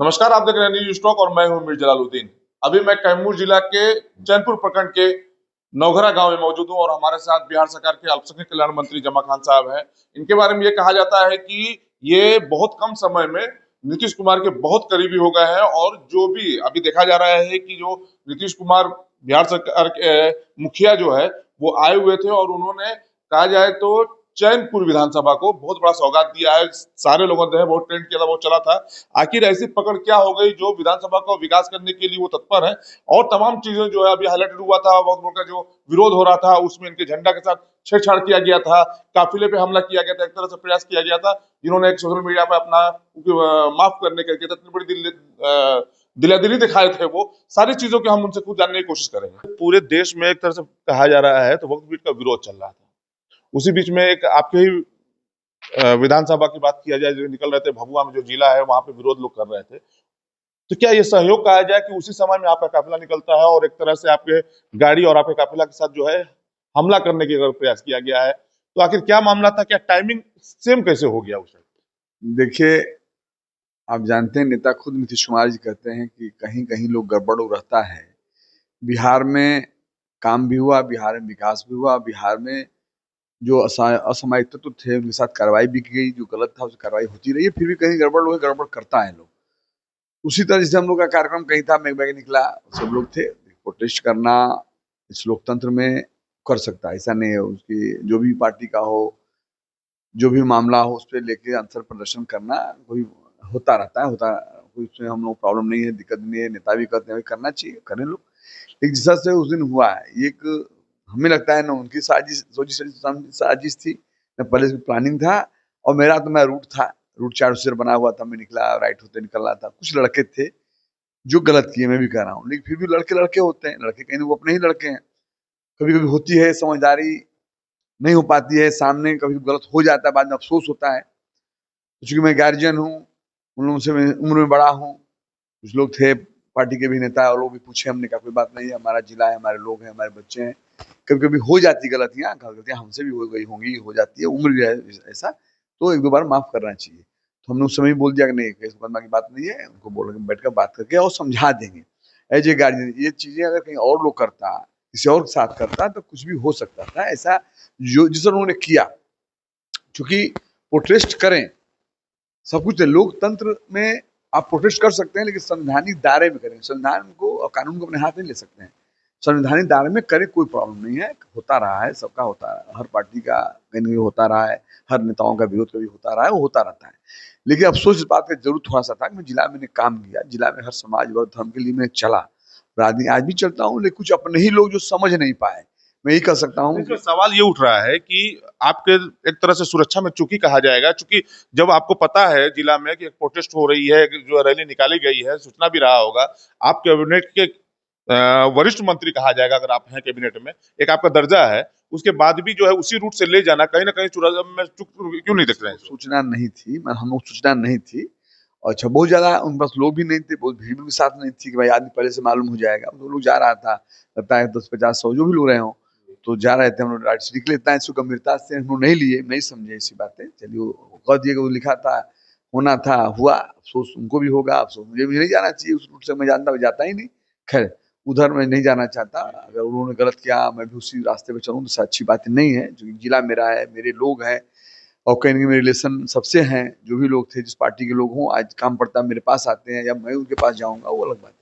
नमस्कार, आप देख रहे हैं न्यूज टॉक और मैं हूं मीर जलालुद्दीन। अभी मैं कैमूर जिला के चैनपुर प्रखंड के नौघरा गांव में मौजूद हूं और हमारे साथ बिहार सरकार के अल्पसंख्यक कल्याण मंत्री जमा खान साहब हैं। इनके बारे में ये कहा जाता है कि ये बहुत कम समय में नीतीश कुमार के बहुत करीबी हो गए हैं और जो भी अभी देखा जा रहा है कि जो नीतीश कुमार बिहार सरकार के मुखिया जो है वो आए हुए थे और उन्होंने कहा जाए तो चैनपुर विधानसभा को बहुत बड़ा सौगात दिया है। सारे लोगों ने बहुत ट्रेंड किया था, बहुत चला था। आखिर ऐसी पकड़ क्या हो गई जो विधानसभा को विकास करने के लिए वो तत्पर है और तमाम चीजें जो है अभी हाईलाइटेड हुआ था। बहुत बड़ा जो विरोध हो रहा था उसमें इनके झंडा के साथ छेड़छाड़ किया गया था, काफिले पे हमला किया गया था, एक तरह से प्रयास किया गया था जिन्होंने एक सोशल मीडिया पे अपना माफ करने के लिए इतनी बड़ी दिलादिली दिखाए थे। वो सारी चीजों के हम उनसे खुद जानने की कोशिश करेंगे। पूरे देश में एक तरह से कहा जा रहा है तो वक्त बीच का विरोध चल रहा था, उसी बीच में एक आपके ही विधानसभा की बात किया जाए, जो निकल रहे थे भभुआ में जो जिला है वहां पे विरोध लोग कर रहे थे, तो क्या ये सहयोग कहा जाए कि उसी समय में आपका काफिला निकलता है और एक तरह से आपके गाड़ी और आपके काफिला के साथ जो है हमला करने की अगर प्रयास किया गया है, तो आखिर क्या मामला था? क्या टाइमिंग सेम कैसे हो गया उसे? देखिए, आप जानते हैं नेता खुद नीतीश कुमार जी कहते हैं कि कहीं कहीं लोग गड़बड़ रहता है। बिहार में काम भी हुआ, बिहार में विकास भी हुआ, बिहार में जो असामाजिक तत्व थे उनके साथ कार्रवाई भी की गई, जो गलत था उसकी कार्रवाई होती रही है। फिर भी कहीं गड़बड़ लोग गड़बड़ करता है लोग। उसी तरह से हम लोग का कार्यक्रम कहीं था, मैं निकला, सब लोग थे। प्रोटेस्ट करना इस लोकतंत्र में कर सकता है, ऐसा नहीं है। उसकी जो भी पार्टी का हो, जो भी मामला हो, उस पर लेके आंसर प्रदर्शन करना कोई होता रहता है, कोई उसमें हम लोग प्रॉब्लम नहीं है, दिक्कत नहीं है। नेता भी कहते हैं करना चाहिए, करें लोग। एक जिस से उस दिन हुआ है, एक हमें लगता है ना उनकी साजिश साजिश थी, न पहले से प्लानिंग था। और मेरा तो मैं रूट चारों से बना हुआ था, मैं निकला, राइट होते निकल रहा था। कुछ लड़के थे जो गलत किए, मैं भी कह रहा हूँ, लेकिन फिर भी लड़के लड़के होते हैं, लड़के कहीं वो अपने ही लड़के हैं। कभी कभी होती है समझदारी, नहीं हो पाती है सामने, कभी गलत हो जाता है, बाद में अफसोस होता है। चूंकि मैं गार्जियन हूँ, उन लोगों से मैं उम्र में बड़ा हूँ। कुछ लोग थे पार्टी के भी नेता, और लोग भी पूछे, हमने कहा कोई बात नहीं है, हमारा जिला है, हमारे लोग हैं, हमारे बच्चे हैं। कभी कभी हो जाती गलतियां हमसे भी हो गई होंगी, हो जाती है, उम्र भी है ऐसा, तो एक दो बार माफ करना चाहिए। तो हमने उस समय बोल दिया कि नहीं, केस मुकदमा की बात नहीं है, उनको बोल के बैठ कर बात करके और समझा देंगे। एज ए गार्जियन ये चीजें अगर कहीं और लोग करता, किसी और के साथ करता, तो कुछ भी हो सकता था ऐसा जो जिस उन्होंने किया। चूंकि प्रोटेस्ट करें, सब कुछ है लोकतंत्र में, आप प्रोटेस्ट कर सकते हैं, लेकिन संवैधानिक दायरे में करें। संविधान को और कानून को अपने हाथ नहीं ले सकते हैं, संवैधानिक दायरे में करें, कोई प्रॉब्लम नहीं है। होता रहा है, सबका होता है, हर पार्टी का कहीं ना होता रहा है, हर नेताओं का विरोध कभी होता रहा है, वो होता रहता है। लेकिन अफसोस इस बात का जरूर थोड़ा सा था कि मैं जिला में काम किया, जिला में हर समाज व धर्म के लिए मैं चला, आज भी चलता हूँ, लेकिन कुछ अपने ही लोग जो समझ नहीं पाए। मैं यही कह सकता हूँ इसमें सवाल ये उठ रहा है कि आपके एक तरह से सुरक्षा में चूंकि कहा जाएगा, चूंकि जब आपको पता है जिला में कि एक प्रोटेस्ट हो रही है, जो रैली निकाली गई है, सूचना भी रहा होगा, आप कैबिनेट के वरिष्ठ मंत्री कहा जाएगा अगर आप हैं कैबिनेट में, एक आपका दर्जा है, उसके बाद भी जो है उसी रूट से ले जाना कहीं ना कहीं चुरा में चुक क्यों नहीं दिख रहे हैं? सूचना नहीं थी, हम लोग सूचना नहीं थी। और अच्छा, बहुत ज्यादा उन पास लोग भी नहीं थे, बहुत भीड़ भी साथ नहीं थी कि भाई आदमी पहले से मालूम हो जाएगा। तो लोग जा रहा था, लगता है 10, 50, 100 जो भी लोग रहे हों, तो जा रहे थे। हम लोग राइट से निकले, इतना इसको गंभीरता से हम लोग नहीं लिए, नहीं समझे ऐसी बातें। चलिए, वो कह दिए, वो लिखा था, होना था, हुआ। अफसोस उनको भी होगा, अफसोस मुझे भी नहीं जाना चाहिए उस रूट से, मैं जानता, मैं जाता ही नहीं। खैर, उधर मैं नहीं जाना चाहता। अगर उन्होंने गलत किया, मैं भी उसी रास्ते पे चलूँ तो अच्छी बात नहीं है, क्योंकि जिला मेरा है, मेरे लोग हैं, और कहीं मेरे रिलेशन सबसे हैं। जो भी लोग थे, जिस पार्टी के लोग हों, आज काम पड़ता है मेरे पास आते हैं, या मैं उनके पास जाऊंगा, वो अलग बात है।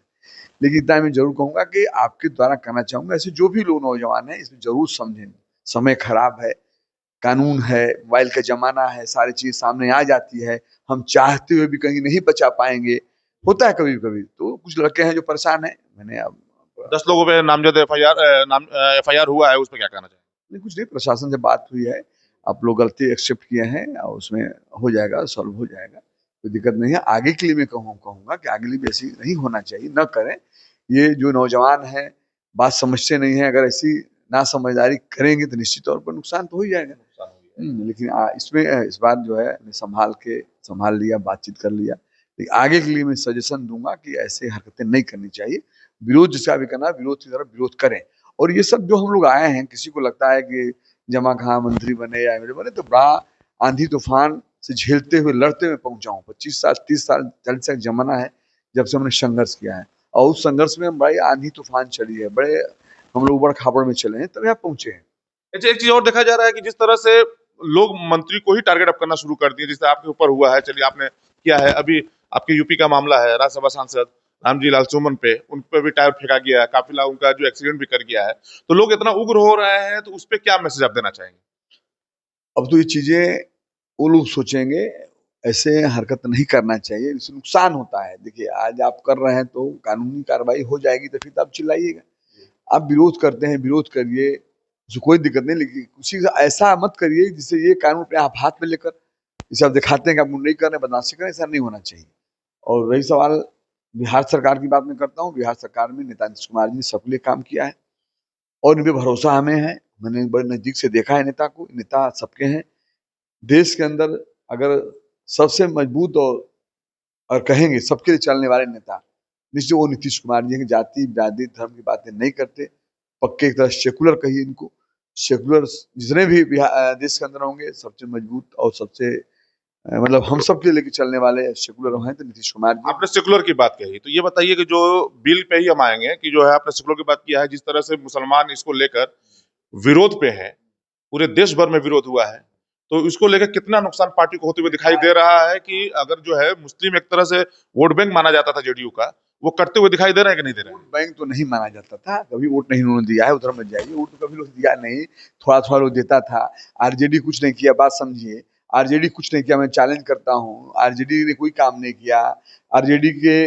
लेकिन इतना मैं जरूर कहूंगा कि आपके द्वारा कहना चाहूंगा, ऐसे जो भी लोग नौजवान हैं, इसमें जरूर समझें। समय खराब है, कानून है, मोबाइल का जमाना है, सारी चीज सामने आ जाती है। हम चाहते हुए भी कहीं नहीं बचा पाएंगे, होता है कभी कभी। तो कुछ लड़के हैं जो परेशान है, मैंने अब 10 लोगों पे नामजद एफ आई आर हुआ है, उस पर क्या कहना चाहिए? नहीं, कुछ नहीं, प्रशासन से बात हुई है, आप लोग गलती एक्सेप्ट किए हैं, और उसमें हो जाएगा, सॉल्व हो जाएगा, कोई दिक्कत नहीं है। आगे के लिए मैं कहूँगा कि आगे लिए भी ऐसी नहीं होना चाहिए, न करें। ये जो नौजवान है बात समझते नहीं है, अगर ऐसी ना समझदारी करेंगे तो निश्चित तौर पर नुकसान तो हो ही जाएगा। लेकिन इसमें इस बात जो है संभाल लिया, बातचीत कर लिया। लेकिन आगे के लिए मैं सजेशन दूंगा कि ऐसे हरकतें नहीं करनी चाहिए। विरोध जिसका भी करना, विरोध की तरफ विरोध करें। और ये सब जो हम लोग आए हैं, किसी को लगता है कि जमा खां मंत्री बने या एमएलए बने तो बड़ा आंधी तूफान से झेलते हुए, लड़ते हुए पहुंचा हूं। 25 साल, 30 साल, 40 साल जमाना है, जब से हमने संघर्ष किया है, और उस संघर्ष में हम बड़ी आंधी तूफान चली है, बड़े हम लोग उबड़ खाबड़ में चले हैं, तब यहाँ पहुंचे हैं। अच्छा, एक चीज और देखा जा रहा है कि जिस तरह से लोग मंत्री को ही टारगेट अप करना शुरू कर दिए, जिससे आपके ऊपर हुआ है, चलिए आपने किया है, अभी आपके यूपी का मामला है, राज्यसभा सांसद रामजी लाल सुमन पे, उन पे भी टायर फेंका गया है, काफिला उनका जो एक्सीडेंट भी कर गया है, तो लोग इतना उग्र हो रहे हैं, तो उस पे क्या मैसेज आप देना चाहेंगे? अब तो ये चीजें वो लोग सोचेंगे, ऐसे हरकत नहीं करना चाहिए, इससे नुकसान होता है। देखिए, आज आप कर रहे हैं तो कानूनी कार्रवाई हो जाएगी, तो फिर तो आप चिल्लाइएगा। आप विरोध करते हैं, विरोध करिए, उससे कोई दिक्कत नहीं, लेकिन किसी से ऐसा मत करिए जिससे ये कानून अपने आप हाथ में लेकर जैसे आप दिखाते हैं कि आप नहीं कर रहे, बदमाशी कर रहे हैं, ऐसा नहीं होना चाहिए। और रही सवाल बिहार सरकार की बात मैं करता हूँ, बिहार सरकार में नेता नीतीश कुमार जी ने सबके लिए काम किया है और इन पे भरोसा हमें है। मैंने बड़े नजदीक से देखा है नेता को, नेता सबके हैं। देश के अंदर अगर सबसे मजबूत और कहेंगे सबके लिए चलने वाले नेता निश्चित वो नीतीश कुमार जी हैं। जाति जाति धर्म की बातें नहीं करते, पक्के एक तरह सेकुलर कहिए इनको, सेकुलर जितने भी देश के अंदर होंगे सबसे मजबूत और सबसे मतलब हम सब के लेके चलने वाले सेकुलर हैं तो नीतीश कुमार जी। आपने सेकुलर की बात कही, तो ये बताइए कि जो बिल पे ही हम आएंगे कि जो है आपने सेकुलर की बात किया है, जिस तरह से मुसलमान इसको लेकर विरोध पे है, पूरे देश भर में विरोध हुआ है, तो इसको लेकर कितना नुकसान पार्टी को होते हुए दिखाई दे रहा है कि अगर जो है मुस्लिम एक तरह से वोट बैंक माना जाता था जेडीयू का, वो करते हुए दिखाई दे रहे हैं कि नहीं दे रहे हैं? बैंक तो नहीं माना जाता था, कभी वोट नहीं उन्होंने दिया है, उधर मत जाइए, वोट तो कभी लोग दिया नहीं, थोड़ा थोड़ा लोग देता था। आरजेडी कुछ नहीं किया, बात समझिए, आरजेडी कुछ नहीं किया। मैं चैलेंज करता हूँ, आरजेडी ने कोई काम नहीं किया। आरजेडी के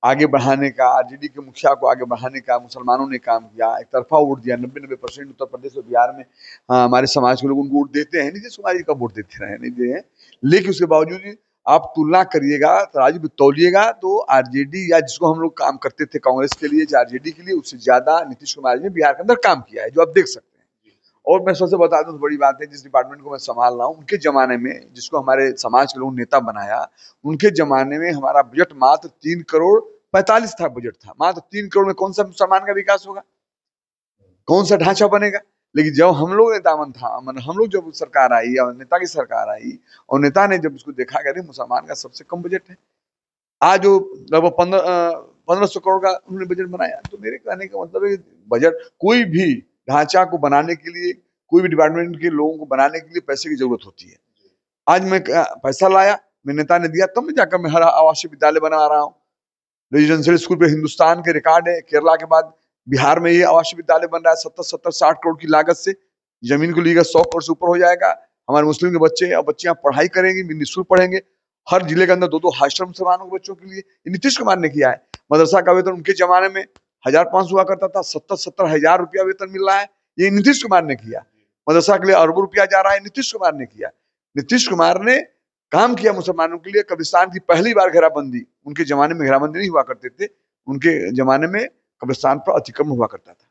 आगे बढ़ाने का, आरजेडी के मुखिया को आगे बढ़ाने का मुसलमानों ने काम किया, एक तरफा वोट दिया। 90% उत्तर प्रदेश और बिहार में हमारे समाज के लोग उनको वोट देते हैं, नीतीश कुमार जी का वोट देते रहे, नहीं दे हैं। लेकिन उसके बावजूद आप तुलना करिएगा, तराजू में तौलिएगा तो आरजेडी या जिसको हम लोग काम करते थे कांग्रेस के लिए, आरजेडी के लिए, उससे ज्यादा नीतीश कुमार जी ने बिहार के अंदर काम किया है, जो आप देख सकते हैं। और मैं सबसे बता दूं, बड़ी बात है, जिस डिपार्टमेंट को मैं संभाल रहा हूँ, उनके जमाने में, जिसको हमारे समाज के लोगों ने नेता बनाया, उनके जमाने में हमारा बजट मात्र 3 करोड़ 45 था, बजट था मात्र 3 करोड़ में। कौन सा मुसलमान का विकास होगा, कौन सा ढांचा बनेगा? लेकिन जब हम लोग नेतावन था, हम लोग जब सरकार आई और नेता की सरकार आई और नेता ने जब उसको देखा कि मुसलमान का सबसे कम बजट है, आज जो लगभग 1500 करोड़ का उन्होंने बजट बनाया। तो मेरे कहने का मतलब है, बजट कोई भी ढांचा को बनाने के लिए, कोई भी डिपार्टमेंट के लोगों को बनाने के लिए पैसे की जरूरत होती है। आज मैं पैसा लाया, मैं नेता ने दिया, तब मैं जाकर मैं हर आवासीय विद्यालय बना रहा हूँ। रेजिडेंशियल स्कूल पे हिंदुस्तान के रिकॉर्ड है, केरला के बाद बिहार में ये आवासीय विद्यालय बन रहा है 70-60 करोड़ की लागत से। जमीन को लीजिएगा 100 करोड़ से ऊपर हो जाएगा। हमारे मुस्लिम के बच्चे और बच्चियां पढ़ाई करेंगी, निःशुल्क पढ़ेंगे। हर जिले के अंदर 2-2 हॉस्टल मुसलमानों के बच्चों के लिए, ये नीतीश कुमार ने किया है। मदरसा का वेतन उनके जमाने में 1500 हुआ करता था, 70-70 हजार रुपया वेतन मिल रहा है, ये नीतीश कुमार ने किया। मदरसा के लिए अरबों रुपया जा रहा है, नीतीश कुमार ने किया। नीतीश कुमार ने काम किया मुसलमानों के लिए। कब्रिस्तान की पहली बार घेराबंदी, उनके जमाने में घेराबंदी नहीं हुआ करते थे, उनके जमाने में कब्रिस्तान पर अतिक्रमण हुआ करता था।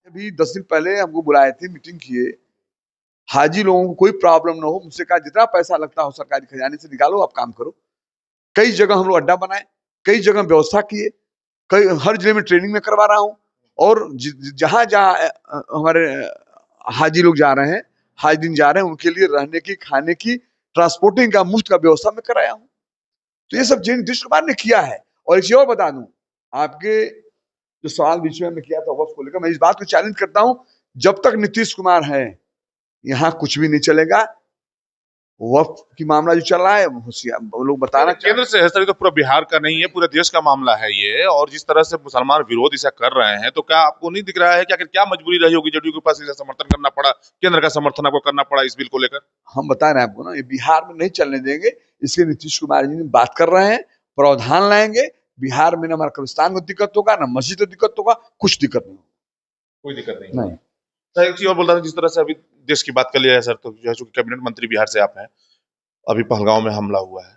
अभी 10 दिन पहले हमको बुलाए थे, मीटिंग किए, हाजी लोगों को कोई प्रॉब्लम ना हो, मुझसे कहा जितना पैसा लगता हो सरकारी खजाने से निकालो, आप काम करो। कई जगह हम लोग अड्डा बनाए, कई जगह व्यवस्था किए, कई हर जिले में ट्रेनिंग में करवा रहा हूँ। और जहां जहां हमारे हाजी लोग जा रहे हैं, हाजी दिन जा रहे हैं, उनके लिए रहने की, खाने की, ट्रांसपोर्टिंग का मुफ्त का व्यवस्था में कराया हूँ। तो ये सब चीज नीतीश कुमार ने किया है। और एक चीज और बता दूं, आपके जो सवाल बीच में किया था वक्फ को लेकर, मैं इस बात को चैलेंज करता हूं, जब तक नीतीश कुमार है यहाँ कुछ भी नहीं चलेगा। वक्फ की मामला जो चल रहा है, वो लोग बताना केंद्र से है सर, तो पूरा बिहार का नहीं है, पूरे देश का मामला है ये। और जिस तरह से मुसलमान विरोध इसे कर रहे हैं, तो क्या आपको नहीं दिख रहा है कि आखिर क्या मजबूरी रही होगी जेडीयू के पास इसे समर्थन करना पड़ा, केंद्र का समर्थन आपको करना पड़ा इस बिल को लेकर? हम बता रहे हैं आपको ना, ये बिहार में नहीं चलने देंगे। इसके नीतीश कुमार जी ने बात कर रहे हैं, प्रावधान लाएंगे। बिहार में न हमारा कब्रिस्तान को दिक्कत होगा, न मस्जिद को दिक्कत होगा, कुछ दिक्कत नहीं होगा, कोई दिक्कत नहीं। नहीं। सर एक चीज और बोल रहा था, जिस तरह से अभी देश की बात कर लिया है सर, तो जो है चूंकि कैबिनेट मंत्री बिहार से आप हैं, अभी पहलगांव में हमला हुआ है,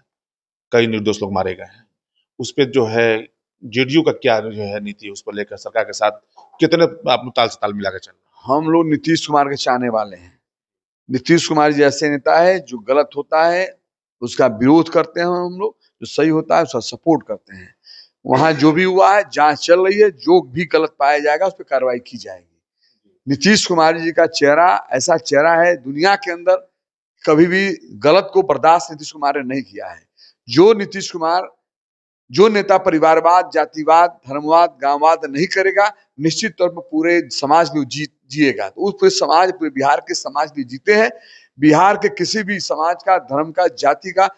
कई निर्दोष लोग मारे गए हैं, उस पर जो है जेडीयू का क्या जो है नीति है, उस पर लेकर सरकार के साथ कितने आप ताल से ताल मिला के चल रहे हैं? हम लोग नीतीश कुमार के चाहने वाले हैं। नीतीश कुमार जी ऐसे नेता है, जो गलत होता है उसका विरोध करते हैं हम लोग, जो सही होता है उसका सपोर्ट करते हैं। वहां जो भी हुआ है, जांच चल रही है, जो भी गलत पाया जाएगा उस पर कार्रवाई की जाएगी। नीतीश कुमार जी का चेहरा ऐसा चेहरा है, दुनिया के अंदर कभी भी गलत को बर्दाश्त नीतीश कुमार ने नहीं किया है। जो नीतीश कुमार जो नेता परिवारवाद, जातिवाद, धर्मवाद, गांववाद नहीं करेगा, निश्चित तौर पर पूरे समाज में जिएगा। तो उस पूरे समाज, पूरे बिहार के समाज भी जीते हैं। बिहार के किसी भी समाज का, धर्म का, जाति का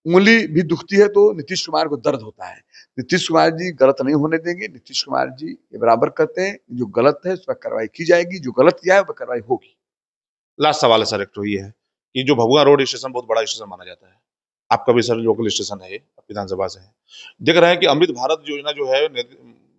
उंगली भी दुखती है तो नीतीश कुमार को दर्द होता है। नीतीश कुमार जी गलत नहीं होने देंगे। नीतीश कुमार जी ये बराबर करते हैं, जो गलत है उस पर कार्रवाई की जाएगी, जो गलत किया है उस पर कार्रवाई होगी। लास्ट सवाल है सर, एक तो ये है कि जो भभुआ रोड स्टेशन बहुत बड़ा स्टेशन माना जाता है, आपका भी सर लोकल स्टेशन है, ये विधानसभा से है, देख रहे हैं कि अमृत भारत योजना जो है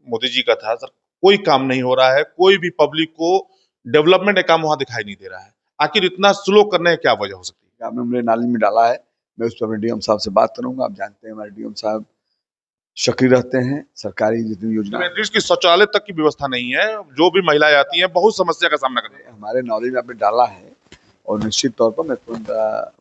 मोदी जी का था सर, कोई काम नहीं हो रहा है, कोई भी पब्लिक को डेवलपमेंट का काम वहां दिखाई नहीं दे रहा है। आखिर इतना स्लो करने की क्या वजह हो सकती है? आपने हमने नाली में डाला है, मैं उस पर अपने डीएम साहब से बात करूंगा। आप जानते हैं हमारे डीएम साहब सक्रिय रहते हैं, सरकारी जितनी योजना एटलीस्ट की शौचालय तक की व्यवस्था नहीं है, जो भी महिलाएं आती हैं बहुत समस्या का सामना करती हैं। हमारे नॉलेज में आपने डाला है और निश्चित तौर पर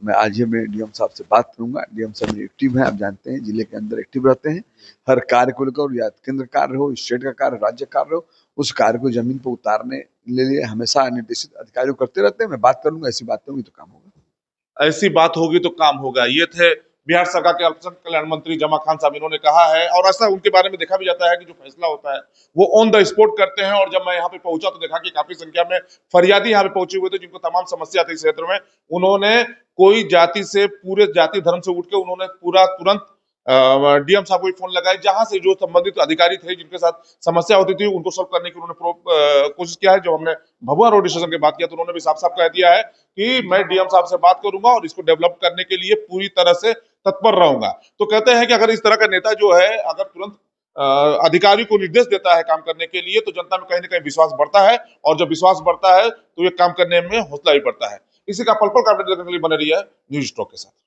मैं आज ही में डीएम साहब से बात करूंगा। डीएम साहब एक्टिव हैं, आप जानते हैं जिले के अंदर एक्टिव रहते हैं। हर कार्य को लेकर, या केंद्र कार्य हो, स्टेट का कार्य, राज्य कार्य हो, उस कार्य को जमीन पर उतारने के लिए हमेशा निर्देशित अधिकारियों करते रहते हैं। मैं बात करूंगा, ऐसी बात होगी तो काम होगा। ऐसी बात होगी तो काम होगा। ये थे बिहार सरकार के अल्पसंख्यक कल्याण मंत्री जमा खान साहब, इन्होंने कहा है और ऐसा उनके बारे में देखा भी जाता है कि जो फैसला होता है वो ऑन द स्पॉट करते हैं। और जब मैं यहाँ पे पहुंचा तो देखा कि काफी संख्या में फरियादी यहाँ पे पहुंचे हुए थे, जिनको तमाम समस्या थी इस क्षेत्र में। उन्होंने कोई जाति से, पूरे जाति धर्म से उठ के उन्होंने पूरा तुरंत डीएम साहब को फोन लगाए, जहां से जो संबंधित अधिकारी थे जिनके साथ समस्या होती थी उनको सॉल्व करने की उन्होंने कोशिश किया है। जब हमने भभुआ रोड स्टेशन की बात किया तो उन्होंने भी साफ साफ कह दिया है कि मैं डीएम साहब से बात करूंगा और इसको डेवलप करने के लिए पूरी तरह से तत्पर रहूंगा। तो कहते हैं कि अगर इस तरह का नेता जो है अगर तुरंत अधिकारी को निर्देश देता है काम करने के लिए, तो जनता में कहीं ना कहीं विश्वास बढ़ता है, और जब विश्वास बढ़ता है तो ये काम करने में हौसला भी बढ़ता है। इसी का पल पल का अपडेट देखने के लिए बने रहिए न्यूज़ स्टॉक के साथ।